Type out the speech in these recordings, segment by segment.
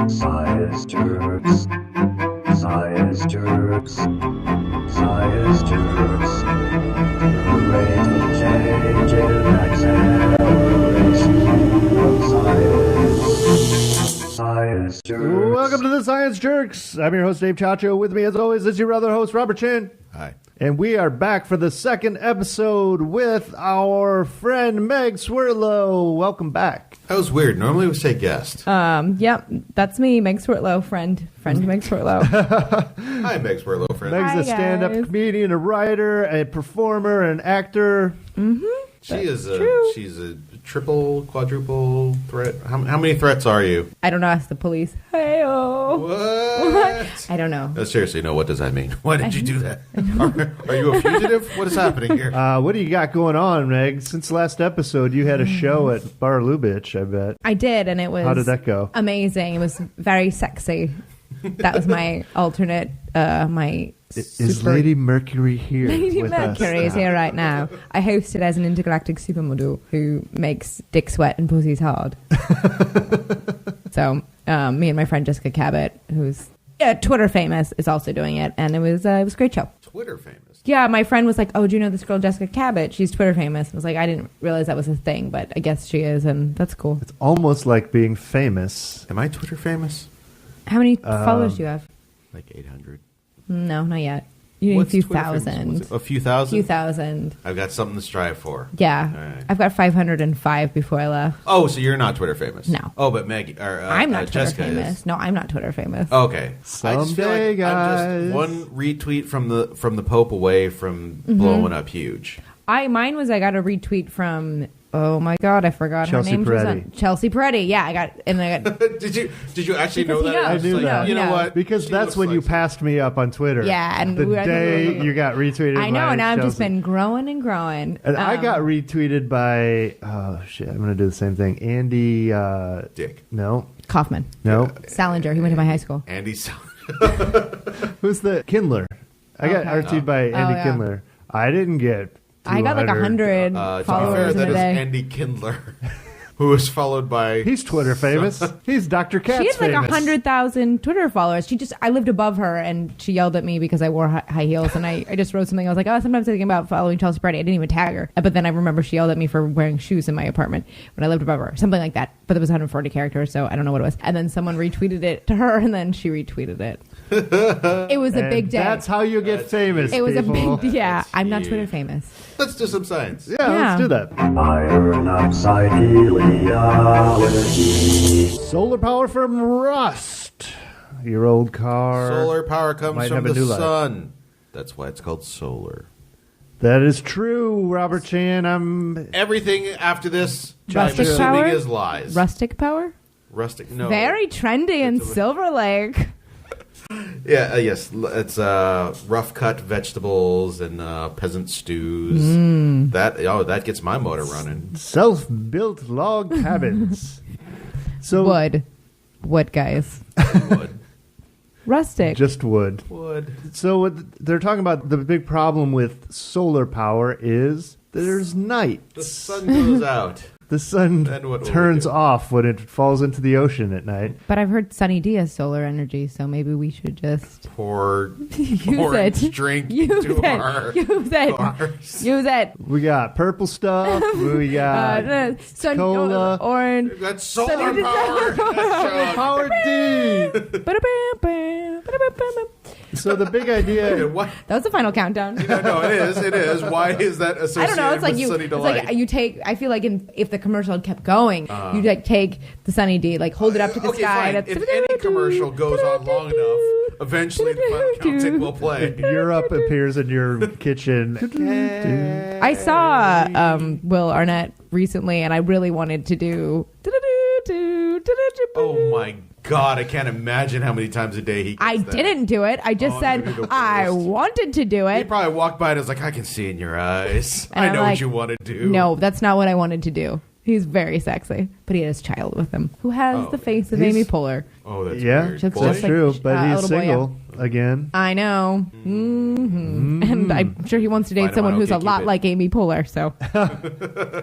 Science jerks. Science jerks. Science jerks. The rate of change in acceleration of science. Science jerks. Welcome to the Science Jerks. I'm your host, Dave Chacho. With me, as always, is your other host, Robert Chin. Hi. And we are back for the second episode with our friend Meg Swertlow. Welcome back. That was weird. Normally we say guest. Yep, that's me, Meg Swertlow, friend Meg Swertlow. Hi, Meg Swertlow, friend. Meg's Hi, a stand-up guys. comedian, a writer, a performer, an actor. She's true. a triple, quadruple threat. How many threats are you? I don't know, ask the police. Hey-oh. What? I don't know. No, seriously, no, what does that mean? Why did you do that? Are you a fugitive? What is happening here? What do you got going on, Meg? Since last episode, you had a show at Bar Lubitsch, I bet. I did, and it was... How did that go? Amazing. It was very sexy. That was my alternate, Is Lady Mercury here Lady with Mercury us? is here right now. I hosted as an intergalactic supermodel who makes dick sweat and pussies hard. So me and my friend Jessica Cabot, who's Twitter famous, is also doing it, and it was a great show. Twitter famous. Yeah, my friend was like, "Oh, do you know this girl Jessica Cabot? She's Twitter famous." I was like, "I didn't realize that was a thing, but I guess she is, and that's cool." It's almost like being famous. Am I Twitter famous? How many followers do you have? Like 800. No, not yet. You need a What's few Twitter famous? thousand. What's it? A few thousand? Few thousand. I've got something to strive for. Yeah. All right. I've got 505 before I left. Oh, so you're not Twitter famous? No. Oh, but Meg, or I'm not Twitter Jessica famous. is. No, I'm not Twitter famous. Okay. I just feel Someday, like I'm guys. just one retweet from the Pope away from blowing up huge. Mine was I got a retweet from, oh my God, I forgot Chelsea her name. Peretti. Chelsea Peretti. Yeah, I got Did you actually know Because that? he knows. I knew Like, that. You know No. what? Because She that's looks when you like- passed me up on Twitter. Yeah, and the I think day you got retweeted. I know, by and now I've just Chelsea. been growing and growing. And I got retweeted by I'm gonna do the same thing. Andy Dick. No. Kaufman. No. Salinger. He went to my high school. Andy. Who's the Kindler? I got Okay. RT'd by Andy yeah. Kindler. I didn't get 200. I got like 100 To be fair, followers in that a is day. Andy Kindler, who is followed by. He's Twitter famous. He's Dr. Katz She had like famous. 100,000 Twitter followers. I lived above her, and she yelled at me because I wore high heels, and I just wrote something. I was like, oh, sometimes I think about following Chelsea Peretti. I didn't even tag her. But then I remember she yelled at me for wearing shoes in my apartment when I lived above her. Something like that. But it was 140 characters, so I don't know what it was. And then someone retweeted it to her, and then she retweeted it. It was a And big day. That's how you get famous. It was people. a big, yeah. That's I'm not huge. Twitter famous. Let's do some science. Yeah, let's do that. Iron oxide heliology. Solar power from Rust. Your old car. Solar power comes might from have a the new life. sun. That's why it's called solar. That is true, Robert Chan. I'm Everything after this, I'm Rustic assuming, Power? is lies. Rustic Power? Rustic. No. Very trendy in It's a- Silver Lake. Yeah. Yes. It's rough cut vegetables and peasant stews. Mm. That gets my motor running. self-built log cabins. So Wood, guys. Wood. Rustic. just wood. Wood. So what they're talking about, the big problem with solar power is there's night. The sun goes out. The sun Then what will we turns do? off when it falls into the ocean at night. But I've heard Sunny D has solar energy, so maybe we should just Pour use orange it. drink Use into it. our Use it. cars. Use it. We got purple stuff. We got cola. Orange. That's solar Sunny D- power. That's Power D. So the big idea. what? That was the final countdown. No, it is. It is. Why is that I associated don't know. It's like with you. Sunny It's Delight? like you take. I feel like if the commercial had kept going, you'd like take the Sunny D, like hold it up to the okay, sky. fine. If any commercial goes on long enough, eventually the final countdown will play. Europe appears in your kitchen. I saw Will Arnett recently, and I really wanted to do. Oh my God! I can't imagine how many times a day he. Gets I that. didn't do it. I just Oh, said you're the I worst. wanted to do He it. probably walked by and was like, "I can see in your eyes. And I I'm know like, what you want to do." No, that's not what I wanted to do. He's very sexy, but he has a child with him who has Oh, the face of he's- Amy Poehler. Oh, that's Yeah, weird. Looks Boy? just like true, but a he's little boy, single. again. I know. And I'm sure he wants to date Find him someone on who's a lot OkCupid. like Amy Poehler. So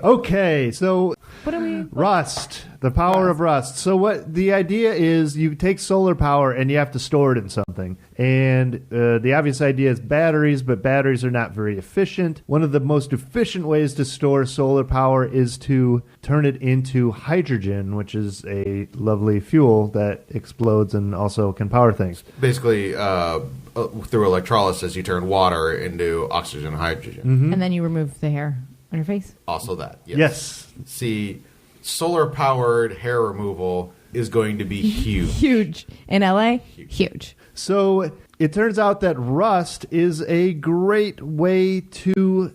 Okay, so what are we? Rust, the power of rust. So what the idea is, you take solar power and you have to store it in something. And the obvious idea is batteries, but batteries are not very efficient. One of the most efficient ways to store solar power is to turn it into hydrogen, which is a lovely fuel that explodes and also can power things. Basically, through electrolysis, you turn water into oxygen and hydrogen. And then you remove the hair on your face. Also that. Yes. See, solar-powered hair removal is going to be huge. Huge in LA. Huge. So it turns out that rust is a great way to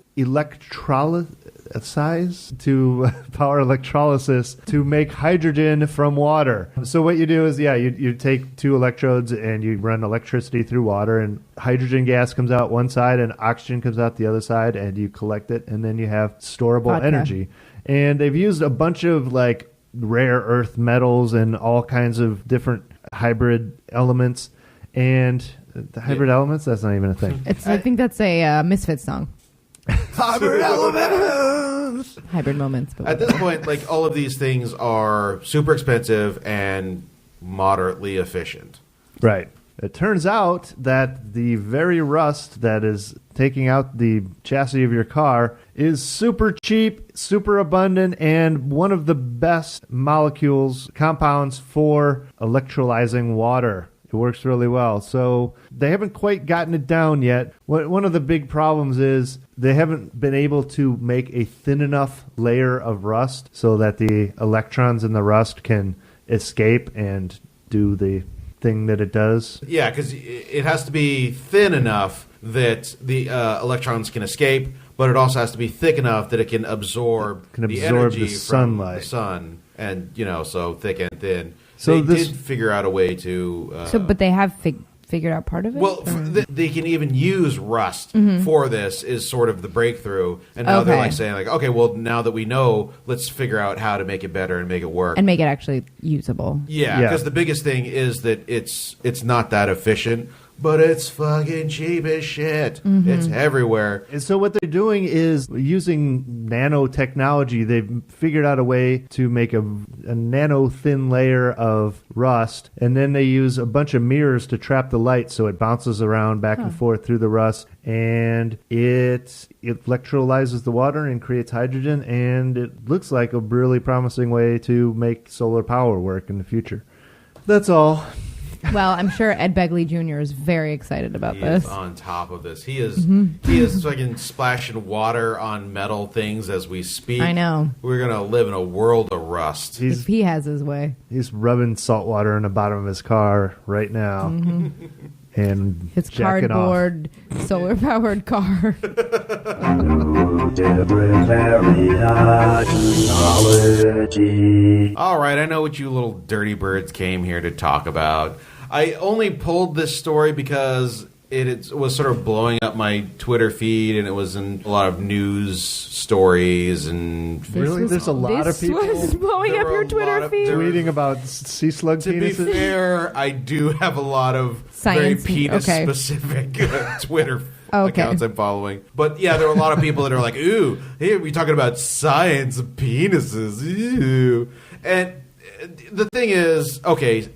to power electrolysis to make hydrogen from water. So what you do is, you take two electrodes and you run electricity through water, and hydrogen gas comes out one side and oxygen comes out the other side, and you collect it, and then you have storable Vodka. energy. And they've used a bunch of like rare earth metals and all kinds of different hybrid elements. And the hybrid elements, that's not even a thing. I think that's a Misfits song. Hybrid elements! Hybrid moments. But At this point, like, all of these things are super expensive and moderately efficient. Right. It turns out that the very rust that is taking out the chassis of your car is super cheap, super abundant, and one of the best compounds for electrolyzing water. It works really well. So they haven't quite gotten it down yet. One of the big problems is they haven't been able to make a thin enough layer of rust so that the electrons in the rust can escape and do the thing that it does. Yeah, because it has to be thin enough that the electrons can escape, but it also has to be thick enough that it can absorb the energy the from sunlight. the sun. And, so thick and thin. So they this- did figure out a way to... but they have figured out part of it? Well, they can even use rust for this is sort of the breakthrough. And now they're Okay. like saying, like, okay, well, now that we know, let's figure out how to make it better and make it work. And make it actually usable. Yeah, Yeah. because the biggest thing is that it's not that efficient, but it's fucking cheap as shit. It's everywhere. And so what they're doing is using nanotechnology. They've figured out a way to make a nano-thin layer of rust, and then they use a bunch of mirrors to trap the light so it bounces around back and forth through the rust, and it electrolyzes the water and creates hydrogen, and it looks like a really promising way to make solar power work in the future. That's all. Well, I'm sure Ed Begley Jr. is very excited about He this. is on top of this. He is fucking splashing water on metal things as we speak. I know. We're gonna live in a world of rust. If he has his way. He's rubbing salt water in the bottom of his car right now. And His jacking off. cardboard, solar-powered car. Nudibranch. All right, I know what you little dirty birds came here to talk about. I only pulled this story because it was sort of blowing up my Twitter feed, and it was in a lot of news stories and Really? There's a lot of people This was blowing There up were your a lot Twitter of- feed. there were- tweeting about sea slug To be penises. fair, I do have a lot of Science, very okay. penis-specific Twitter Okay. accounts I'm following. But yeah, there are a lot of people that are like, ooh, here we're talking about science of penises. Ew. And the thing is, okay,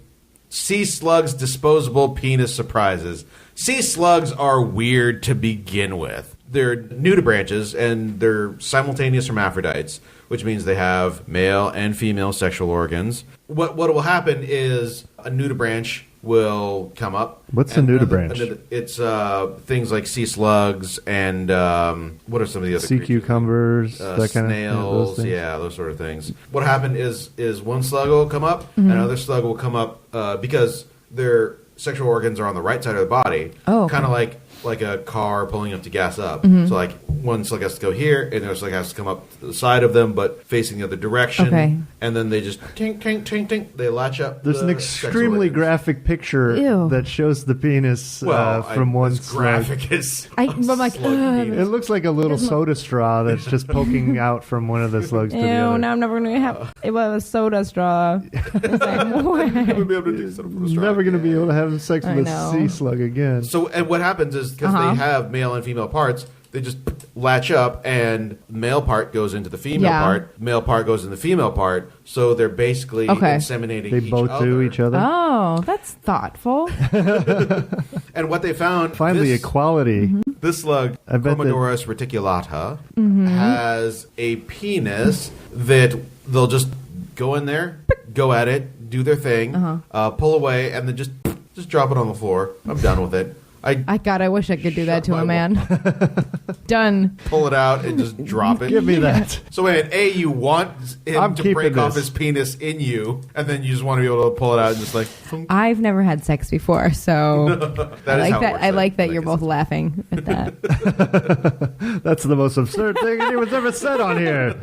sea slugs, disposable penis surprises. Sea slugs are weird to begin with. They're nudibranches, and they're simultaneous hermaphrodites, which means they have male and female sexual organs. What will happen is a nudibranch will come up. What's a and nudibranch? It's things like sea slugs and what are some of the other Sea creatures? cucumbers, that kind Snails, of things. those sort of things. What happened is one slug will come up, and another slug will come up because their sexual organs are on the right side of the body. Oh, okay. Kind of like like a car pulling up to gas up. Mm-hmm. So like one slug has to go here, and another slug has to come up to the side of them, but facing the other direction. Okay. And then they just tink, tink, tink, tink. They latch up. There's the an sex extremely organs. graphic picture Ew. that shows the penis from one as slug. graphic as I'm like, slug ugh. penis. It looks like a little doesn't soda straw that's just poking out from one of the slugs to Ew, the other. now I'm never going to have it was a soda straw. It's like, what? We'll be able to do something from the straw Never going to be again. able to have sex I with a know. sea slug again. So, and what happens is because Uh-huh. they have male and female parts, they just latch up, and male part goes into the female Yeah. part, male part goes in the female part. So they're basically Okay. inseminating They each both other. do each other. Oh, that's thoughtful. And what they found, Finally, this, equality. Mm-hmm. this slug, I bet that- Chromadorus reticulata, has a penis that they'll just go in there, go at it, do their thing, pull away, and then just drop it on the floor. I'm done with it. I I wish I could do that to Shut a my man. Done. pull it out and just drop it. Give me that. So wait, A, you want him I'm to keeping break off this. his penis in you, and then you just want to be able to pull it out and just like, thunk. I've never had sex before, so That I is like how it that. works, I like that I you're guess. both laughing at that. That's the most absurd thing anyone's ever said on here.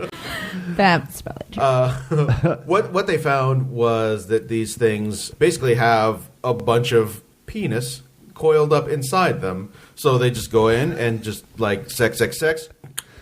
That's probably true. What they found was that these things basically have a bunch of penis coiled up inside them. So they just go in and just like sex,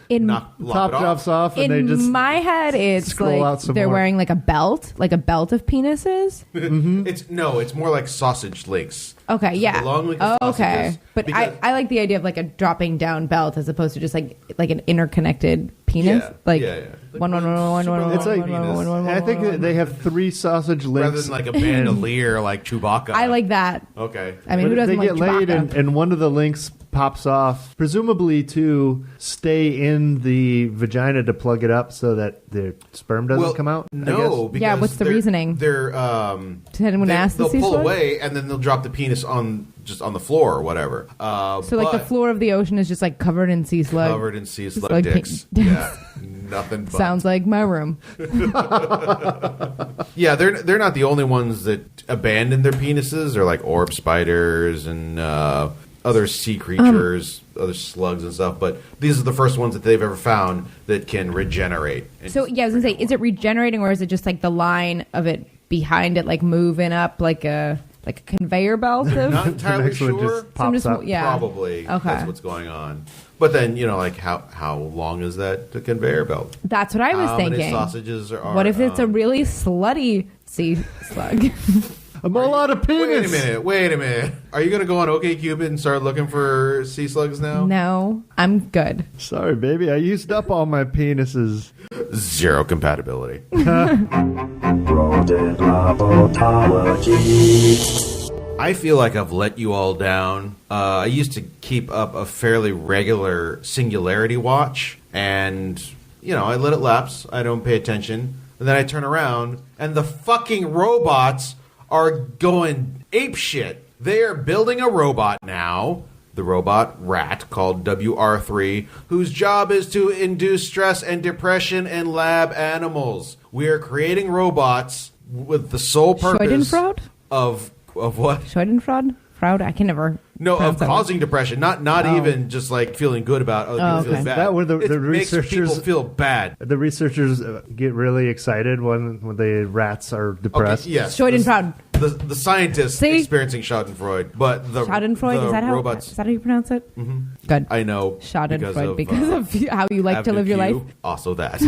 In lop Top it off. drops off, and in they just my head, it's scroll out like some they're more. wearing like a belt of penises. It's more like sausage links. Okay, yeah. The long link Oh, of okay. sausages, But because- I like the idea of like a dropping down belt as opposed to just like an interconnected penis. Yeah, Like yeah. one. It's like I think that they have 3 sausage links. Rather than like a bandolier like Chewbacca. I like that. Okay. I mean, But who if doesn't they like get laid Chewbacca? and one of the links pops off, presumably to stay in the vagina to plug it up so that the sperm doesn't come out. I No, guess. because Yeah, what's the reasoning? They're Did anyone ask the they'll pull sea slug? away and then they'll drop the penis on the floor or whatever. So like the floor of the ocean is just like covered in sea slug. covered in sea slug Slug dicks. pe- Yeah, nothing. But. Sounds like my room. Yeah, they're not the only ones that abandon their penises. They're like orb spiders and other sea creatures, other slugs and stuff. But these are the first ones that they've ever found that can regenerate. And So yeah, I was gonna say, is it regenerating or is it just like the line of it behind it, like moving up like a conveyor belt? Of? not entirely next one sure. just pops just- up. yeah. Probably Okay. that's what's going on. But then like how long is that the conveyor belt? That's what I was How thinking. many sausages are? What if it's a really slutty sea slug? A lot of penis. Wait a minute. Are you going to go on OkCupid and start looking for sea slugs now? No, I'm good. Sorry, baby. I used up all my penises. Zero compatibility. Robotology. I feel like I've let you all down. I used to keep up a fairly regular singularity watch, and, I let it lapse. I don't pay attention. And then I turn around, and the fucking robots are going apeshit. They are building a robot now, the robot Rat, called WR3, whose job is to induce stress and depression in lab animals. We are creating robots with the sole purpose Schadenfreude? of what? Schadenfreude? Fraud? I can never. No, of pronounce that word. causing depression, not even just like feeling good about other people Oh, feeling okay. bad. That were the It makes researchers- people feel bad. The researchers get really excited when the rats are depressed. Okay, yes, Schadenfreude. The scientists See? experiencing Schadenfreude, but the Schadenfreude? the Is that how? robots? Is that how you pronounce it? Mm-hmm. Good. I know Schadenfreude because of how you like to live your life. Also, that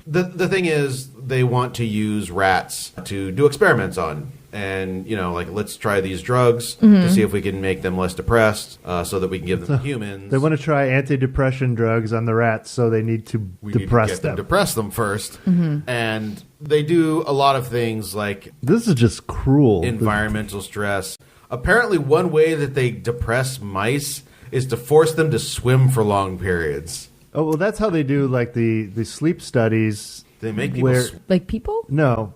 the thing is, they want to use rats to do experiments on. And, let's try these drugs to see if we can make them less depressed so that we can give them to humans. They want to try antidepressant drugs on the rats, so they need to we depress need to them. depress them first. And they do a lot of things like This is just cruel. environmental stress. Apparently, one way that they depress mice is to force them to swim for long periods. Oh, well, that's how they do like the sleep studies. They make people Where- Like people? No,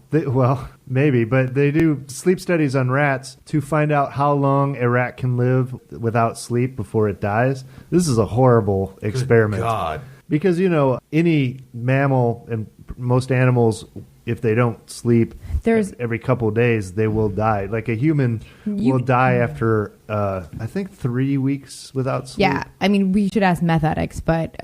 maybe, but they do sleep studies on rats to find out how long a rat can live without sleep before it dies. This is a horrible experiment. God. Because, any mammal and most animals if they don't sleep every couple of days, they will die. Like a human will die after, I think, 3 weeks without sleep. Yeah, I mean, we should ask meth addicts, but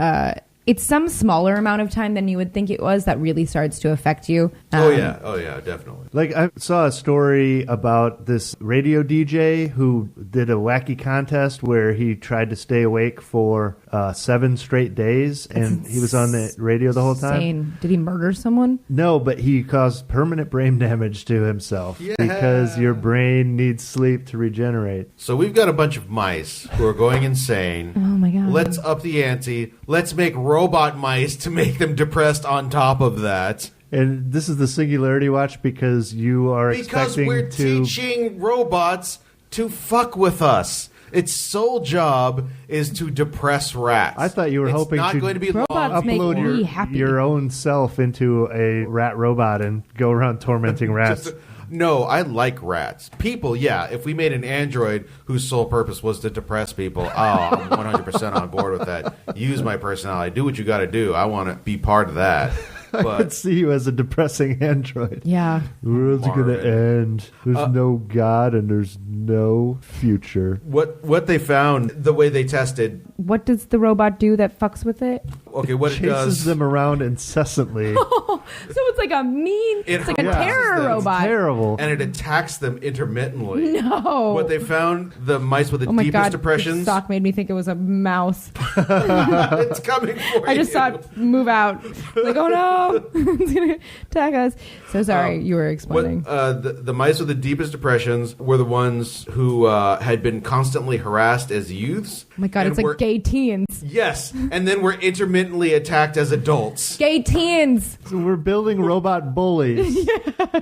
it's some smaller amount of time than you would think it was that really starts to affect you. Oh yeah, definitely. Like I saw a story about this radio DJ who did a wacky contest where he tried to stay awake for 7 straight days, and he was on the radio the whole time. Insane. Did he murder someone? No, but he caused permanent brain damage to himself because your brain needs sleep to regenerate. So we've got a bunch of mice who are going insane. Oh my god. Let's up the ante. Let's make robot mice to make them depressed on top of that. And this is the Singularity Watch because you are expecting we're teaching robots to fuck with us. Its sole job is to depress rats. I thought you were hoping not to going to be robots make me happy. your own self into a rat robot and go around tormenting rats. No, I like rats. People, yeah. If we made an android whose sole purpose was to depress people, I'm 100% on board with that. Use my personality. Do what you got to do. I want to be part of that. But I could see you as a depressing android. Yeah. The world's going to end. There's no God and there's no future. what they found, the way they tested. What does the robot do that fucks with it? Okay, what it Chases does. them around incessantly. So it's like a mean, it's like a harasses terror them. robot. Terrible. And it attacks them intermittently. No. What they found, the mice with the Oh my deepest god, depressions. the stock made me think it was a mouse. It's coming for you. I just saw it move out. Like, oh no, it's gonna attack us. So sorry, you were explaining. The mice with the deepest depressions were the ones who had been constantly harassed as youths. Oh my god, it's like gay teens. Yes, and then were intermittently attacked as adults. Gay teens. So we're building robot bullies.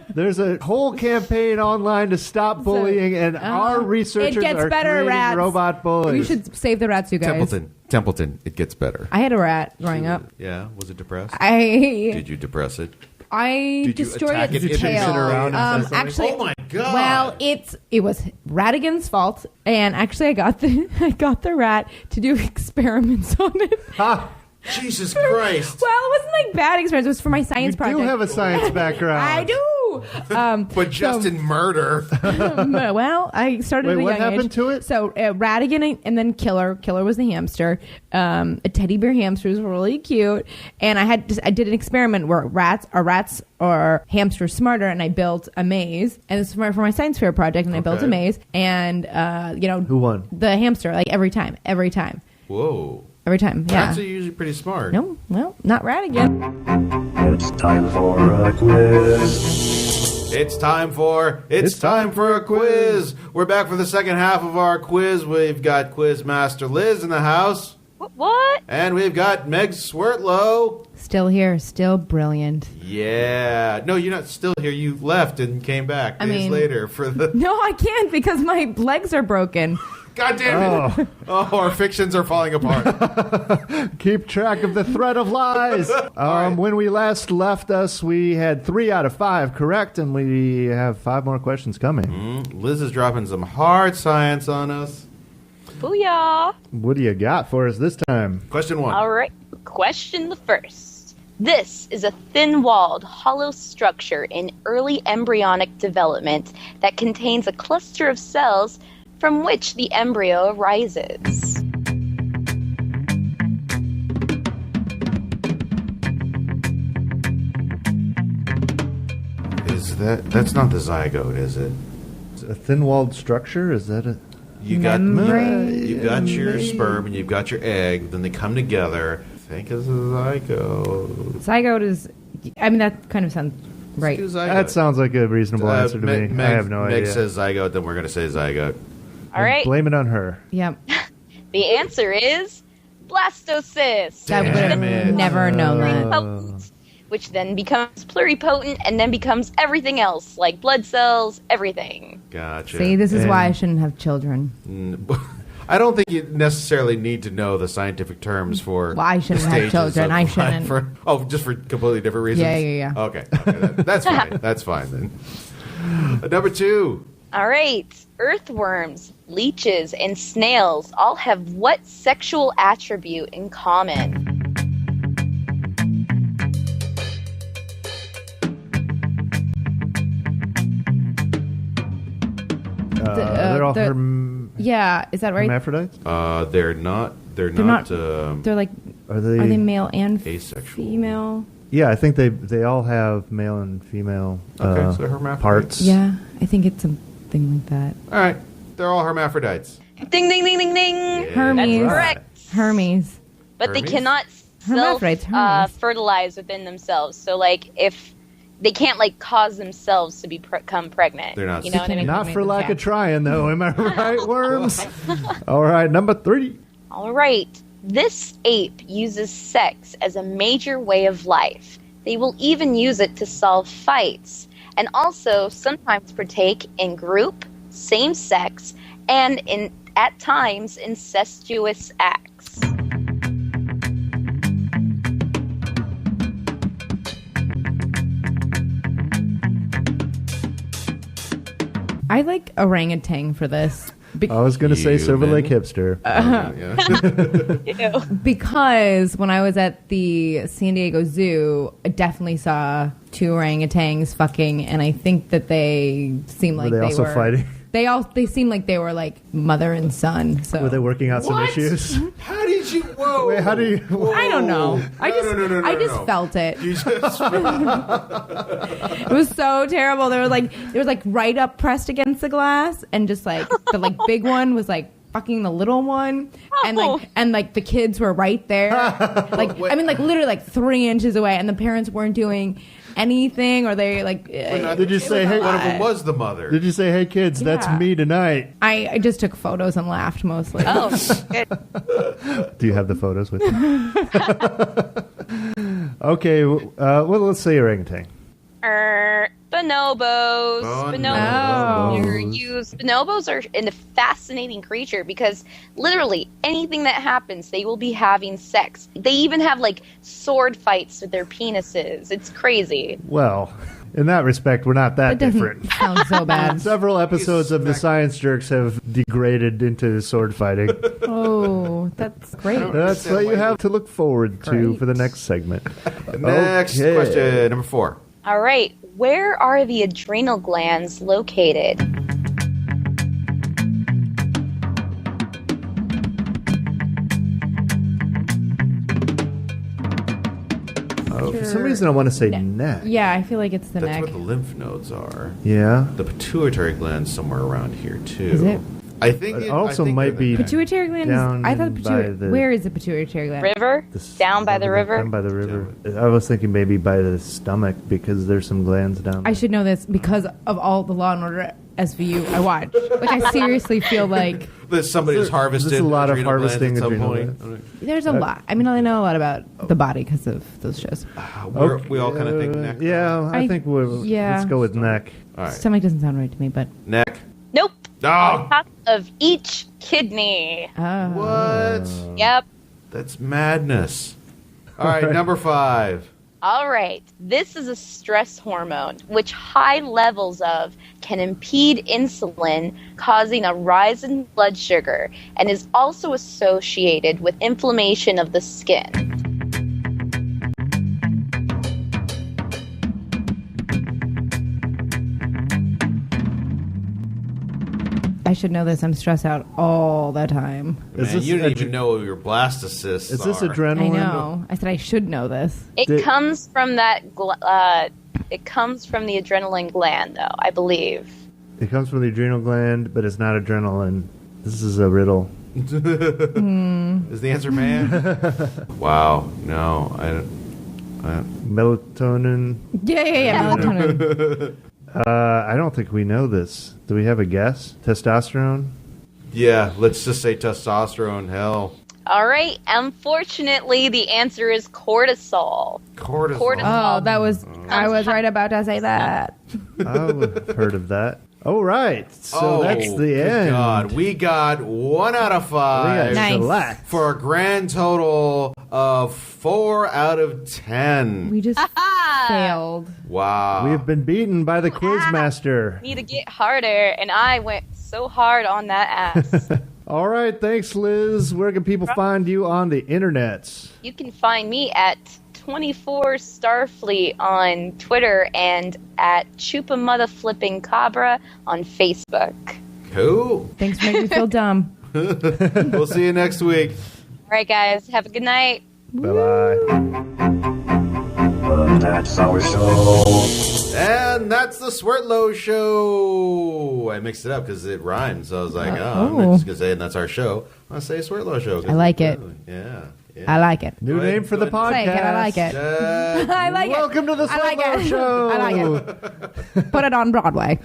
There's a whole campaign online to stop bullying, and our researchers it gets are better, creating rats. robot bullies. You should save the rats, you guys. Templeton, it gets better. I had a rat growing up. Yeah, was it depressed? Did you depress it? I Did you destroyed attack its it? Did you tail. chase it around and say Actually, oh my god! well, it was Ratigan's fault, and actually, I got the rat to do experiments on it. Jesus Christ! Well, it wasn't like bad experiments. It was for my science project. You do have a science background. I do. But just in murder. Well, I started Wait, at a what young happened age. to it? So Ratigan and then Killer. Killer was the hamster. A teddy bear hamster was really cute. And I did an experiment where rats or hamsters smarter, and I built a maze. And this was for my science fair project, and I built a maze. And who won? The hamster, like every time. Whoa. Every time, yeah. Rats are usually pretty smart. No, well, not Ratigan. It's time for a quiz. It's time for a quiz. We're back for the second half of our quiz. We've got Quiz Master Liz in the house. What? And we've got Meg Swertlow. Still here, still brilliant. Yeah. No, you're not still here. You left and came back days later for the... No, I can't because my legs are broken. God damn it. Oh, our fictions are falling apart. Keep track of the thread of lies. When we last left us, we had 3 out of 5 correct, and we have 5 more questions coming. Liz is dropping some hard science on us. Booyah! What do you got for us this time? Question 1. All right. Question the first. This is a thin-walled, hollow structure in early embryonic development that contains a cluster of cells from which the embryo arises. That's not the zygote, is it? It's a thin-walled structure? Is that a... You've got Membrane. your sperm and you've got your egg, then they come together. I think it's a zygote. Zygote is, that kind of sounds right. Let's do zygote. That sounds like a reasonable answer to me. I have no Meg idea. says zygote, then we're going to say zygote. All right. Blame it on her. Yep. The answer is blastocyst. I would have never known that. Pluripotent, which then becomes pluripotent and then becomes everything else, like blood cells, everything. Gotcha. See, this is why I shouldn't have children. I don't think you necessarily need to know the scientific terms for. Well, I shouldn't have stages children. of I life shouldn't. just for completely different reasons? Yeah. Okay, that's fine. That's fine then. Number 2. All right. Earthworms, leeches, and snails all have what sexual attribute in common? They're all yeah, is that right? hermaphrodites? They're not. They're not- not. They're like, Are they? are they male and asexual? female? Yeah, I think they all have male and female Okay, so hermaphrodites. parts. Yeah, I think it's something like that. All right, they're all hermaphrodites. Ding, ding, ding, ding, ding. Hermes. That's correct. Hermes. But they Hermes? cannot Hermaphrodites, Hermes. fertilize within themselves. So, like, if they can't, like, cause themselves to become pregnant. They're not You know what I mean? Not for lack of trying, though. Am I right, worms? Oh. All right, number 3. All right. This ape uses sex as a major way of life. They will even use it to solve fights, and also sometimes partake in group, same-sex, and at times incestuous acts. I like orangutan for this I was going to say Silver Human. Lake Hipster. Yeah. because when I was at the San Diego Zoo, I definitely saw 2 orangutans fucking, and I think that they seemed like Were they also were fighting? They seemed like they were like mother and son. So Were they working out some What? issues? How did you? Whoa. Wait, how do you? I don't know. I just felt it. You just It was so terrible. There was like right up pressed against the glass, and just like the like big one was like fucking the little one, and like the kids were right there. Like I mean, like literally like 3 inches away, and the parents weren't doing anything, or they like. Did you say, hey? one of them was the mother. Did you say, hey kids, that's Yeah. me tonight? I just took photos and laughed mostly. Oh, good. Do you have the photos with you? Okay, well, let's say orangutan. Bonobos. Bonobos. Bonobos are a fascinating creature because literally anything that happens, they will be having sex. They even have like sword fights with their penises. It's crazy. Well, in that respect, we're not that It doesn't different. sound so bad. Several episodes of the Science Jerks have degraded into sword fighting. Oh, that's great. That's what you have to look forward to Great. for the next segment. Next Okay. question, number 4. All right. Where are the adrenal glands located? For some reason, I want to say neck. Yeah, I feel like it's the That's neck. what the lymph nodes are. Yeah. The pituitary gland's somewhere around here too. Is it? I think It it also I think might they're the be neck. Pituitary gland Down is. I thought by the- where is the pituitary gland? River? Down by the river? Down by the river. I was thinking maybe by the stomach because there's some glands down there. I should know this because of all the Law and Order SVU I watch. Like I seriously feel like That somebody's harvested. There's a lot of adrenal glands harvesting at some adrenal point. glands. there's a lot. I mean, I know a lot about the body because of those shows. We all kind of think neck. Yeah, I I- think we'll yeah. let's go with neck. All right. Stomach doesn't sound right to me, but Neck. Nope. Oh, On top of each kidney. what? Yep. That's madness. All right, number 5. All right. This is a stress hormone, which high levels of can impede insulin, causing a rise in blood sugar, and is also associated with inflammation of the skin. I should know this. I'm stressed out all the time. Is Man, this you didn't adre- even know your blastocysts Is this are. adrenaline? I know. I said I should know this. It comes from that. It comes from the adrenaline gland, though, I believe. It comes from the adrenal gland, but it's not adrenaline. This is a riddle. Is the answer man? Wow. No, I don't. Melatonin. Yeah. Melatonin. I don't think we know this. Do we have a guess? Testosterone? Yeah, let's just say testosterone. Hell, All right. Unfortunately, the answer is cortisol. cortisol. Oh, that was. I was right about to say that. I've heard of that. Oh, right. So Oh, that's the good end. God, we got 1 out of 5 We got Nice. shellacked. for a grand total of 4 out of 10. We just failed. Wow. We have been beaten by the Quizmaster. Need to get harder, and I went so hard on that ass. All right. Thanks, Liz. Where can people find you on the internets? You can find me at 24 Starfleet on Twitter and at Chupa Mother Flipping Cabra on Facebook. Who? Thanks for making me feel dumb. We'll see you next week. All right, guys. Have a good night. Bye-bye. That's our show. And that's the Swertlow Show. I mixed it up because it rhymes. So I was like, I'm Oh. just going to say, and that's our show. I'll say Swertlow Show. 'cause I like it. Yeah. I like it. New Go ahead, name for the go ahead. podcast. Say it, I like it. I like it. Welcome to the I like Swertlow it. Show. I like it. Put it on Broadway.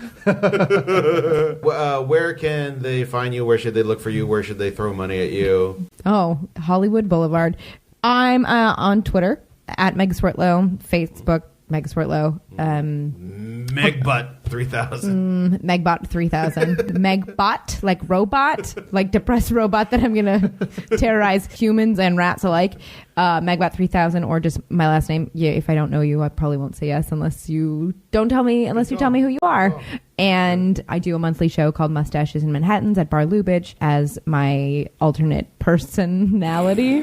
Where can they find you? Where should they look for you? Where should they throw money at you? Oh, Hollywood Boulevard. I'm on Twitter at Meg Swertlow, Facebook Meg Swertlow, Megbutt 3000. Megbot 3000, Megbot like robot, like depressed robot that I'm gonna terrorize humans and rats alike. Megbot 3000, or just my last name. Yeah, if I don't know you, I probably won't say yes unless you don't tell me. Unless you tell me who you are. Oh. And I do a monthly show called Mustaches and Manhattans at Bar Lubitsch as my alternate personality.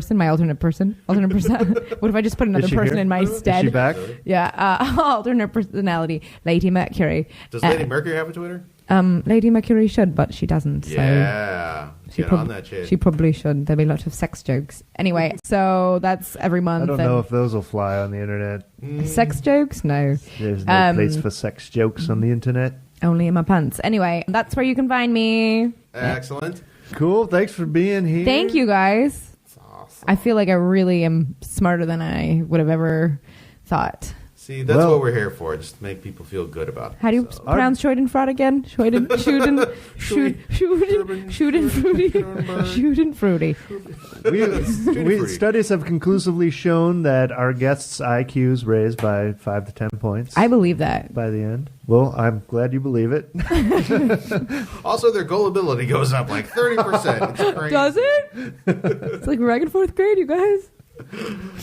My alternate person. What if I just put another Is she person here? in my Is stead? she back? Yeah, alternate personality, Lady Mercury. Does Lady Mercury have a Twitter? Lady Mercury should, but she doesn't. So Yeah. she Get on that shit. She probably should. There'll be lots of sex jokes. Anyway, so that's every month. I don't know if those will fly on the internet. Sex jokes? No. There's no place for sex jokes on the internet. Only in my pants. Anyway, that's where you can find me. Excellent. Cool. Thanks for being here. Thank you, guys. That's awesome. I feel like I really am smarter than I would have ever thought. See, that's Well- what we're here for. Just to make people feel good about it. How do you pronounce Schadenfreude again? Schadenfreude, fruity. Studies have conclusively shown that our guests' IQs raised by 5 to 10 points I believe that. by the end. Well, I'm glad you believe it. Also, their gullibility goes up like 30%. It's crazy. Does it? It's like we're back in 4th grade, you guys.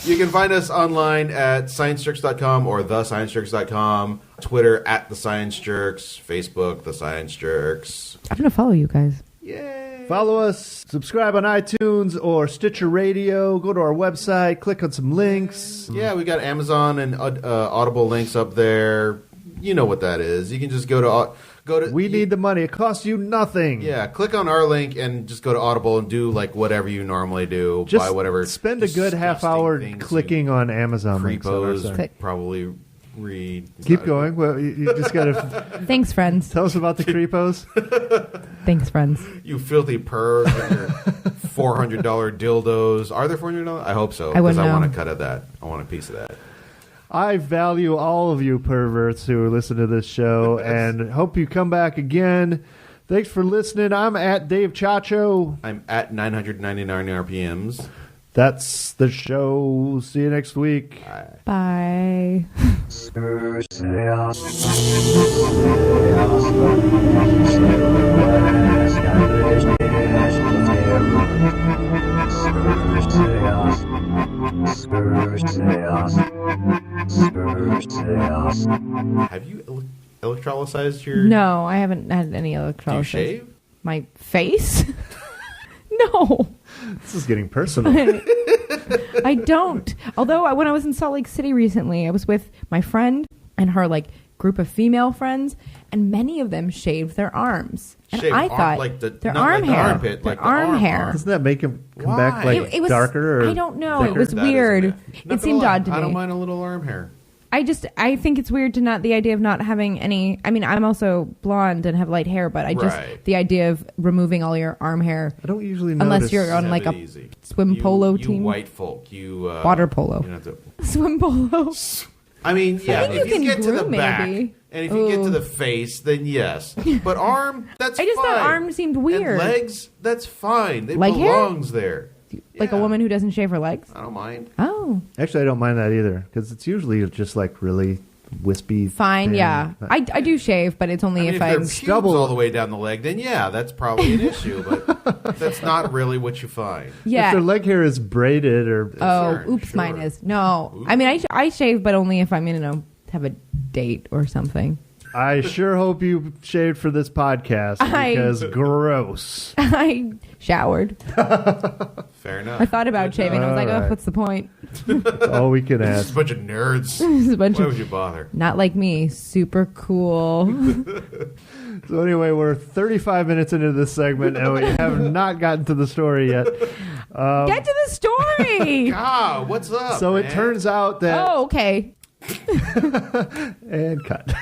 You can find us online at ScienceJerks.com or TheScienceJerks.com, Twitter at The Science Jerks, Facebook, The Science Jerks. I'm going to follow you guys. Yay! Follow us, subscribe on iTunes or Stitcher Radio. Go to our website, click on some links. Yeah, we got Amazon and Audible links up there. You know what that is. You can just go to... We need the money. It costs you nothing. Yeah, click on our link and just go to Audible and do like whatever you normally do. Just buy whatever. spend a good half disgusting hour things clicking on Amazon links on our Creepos site. probably read. Keep going. Well, you just got to Thanks, friends. tell us about the creepos. Thanks, friends. You filthy perv with your $400 dildos. Are there $400? I hope so. I wouldn't I know. want a cut of that. I want a piece of that. I value all of you perverts who listen to this show and hope you come back again. Thanks for listening. I'm at Dave Chacho. I'm at 999 RPMs. That's the show. See you next week. Bye. Have you electrolyzed your... No, I haven't had any Do you electrolysis. shave? My face? No. This is getting personal. I don't. Although when I was in Salt Lake City recently, I was with my friend and her like group of female friends, and many of them shaved their arms. And Shave I arm- thought like the- their not arm like the hair, armpit, their like the arm arm hair. arm. Doesn't that make him come back Why? like It was darker? Or I don't know. thicker? It was That weird. isn't It Not seemed gonna lie, odd to me. I don't mind a little arm hair. I think it's weird to not the idea of not having any. I mean, I'm also blonde and have light hair, but I just Right. the idea of removing all your arm hair. I don't usually Unless notice. you're on Have like it a easy. swim polo you team. white folk. You Water polo. You don't have to, Swim polo. I mean, yeah, think if you you can get to the groom, back maybe. and if you get Ooh. to the face, then yes. But arm, that's I just fine. thought arm seemed weird. And legs, that's fine. It Leg hair? belongs there. Like a Yeah. woman who doesn't shave her legs. I don't mind. Oh, Actually, I don't mind that either because it's usually just like really wispy. fine. thin. Yeah, I do shave, but it's only I mean, if if I'm. they're pubes stubble- all the way down the leg, then yeah, that's probably an issue. But that's not really what you find. If Yeah. their leg hair is braided or Oh, Sure, oops, sure. mine is. No, I mean I shave, but only if I'm have a date or something. I sure hope you shaved for this podcast because gross. I showered. Fair enough. I thought about shaving. I was like, All oh, right. what's the point? That's all we can It's ask. a bunch of nerds. It's a bunch Why of would you bother? not like me, super cool. So anyway, we're 35 minutes into this segment, and we have not gotten to the story yet. Get to the story. Ah, what's up? So man? it turns out that... Oh, okay. And cut.